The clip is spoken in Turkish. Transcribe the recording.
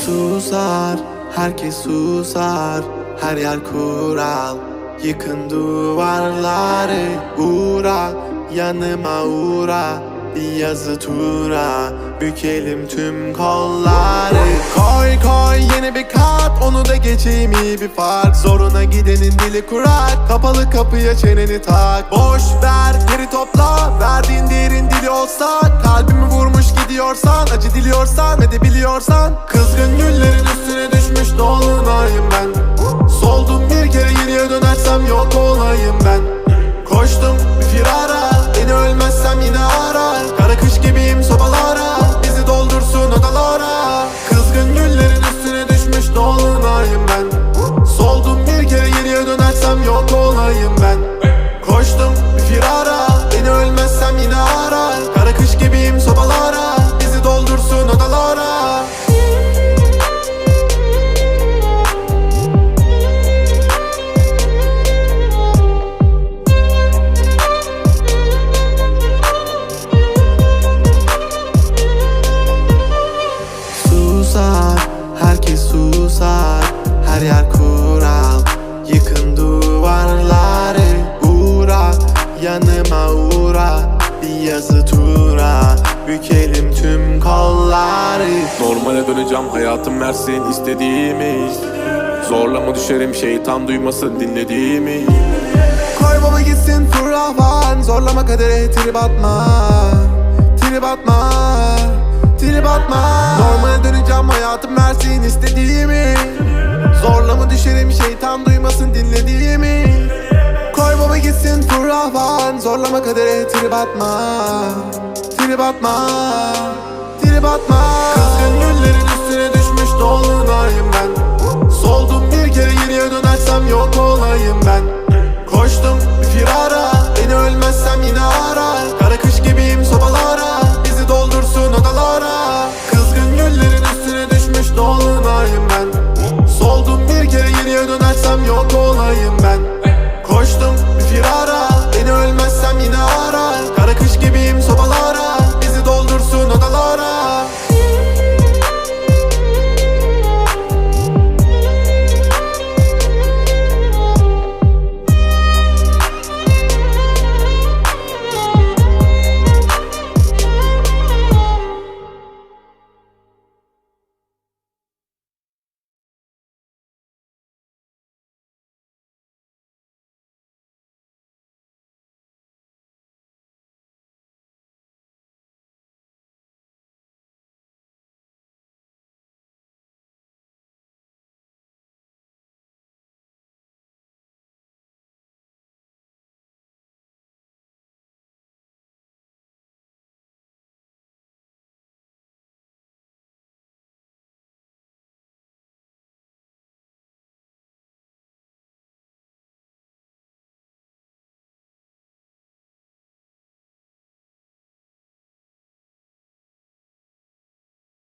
Susar, herkes susar, her yer kural. Yıkın duvarları, uğra, yanıma uğra. Bir yazı tura, bükelim tüm kolları. Koy koy yeni bir kat, onu da geçeyim iyi bir fark. Zoruna gidenin dili kurak, kapalı kapıya çeneni tak. Boş ver geri topla, verdiğin değerin dili olsa. Kalbimi vurmuş gidiyorsan, acı diliyorsan ve de biliyorsan. Kızgın güllerin üstüne düşmüş dolunayım ben. Soldum bir kere geriye dönersem yok olayım ben. Koştum bir firara, beni ölmezsem yine ara. Kara kış gibiyim sobalara, bizi doldursun odalara. Kızgın güllerin üstüne düşmüş dolunayım ben. Soldum bir kere geriye dönersem yok olayım ben. Koştum bir firara, beni ölmezsem yine ara. Kara kış gibiyim sobalara, bizi doldursun odalara. Herkes susar, her yer kural. Yıkın duvarları, uğra, yanıma uğra. Bir yazı tura, bükelim tüm kolları. Normale döneceğim, hayatım versin istediğimi. Zorlama düşerim, şeytan duymasın dinlediğimi. Koy baba gitsin fırlavan, zorlama kadere trip atma. Trip atma, trip atma. Normale döneceğim, hayatım versin istediğimi. Zorlama düşerim, şeytan duymasın dinlediğimi. Koy baba gitsin fırlavan, zorlama kadere trip atma. Trip atma, trip atma. Kızgın güllerin üstüne düşmüş dolunayım ben. Soldum bir kere geriye dönersem yok olayım ben. Koştum bir firara, beni ölmezsem yine ara.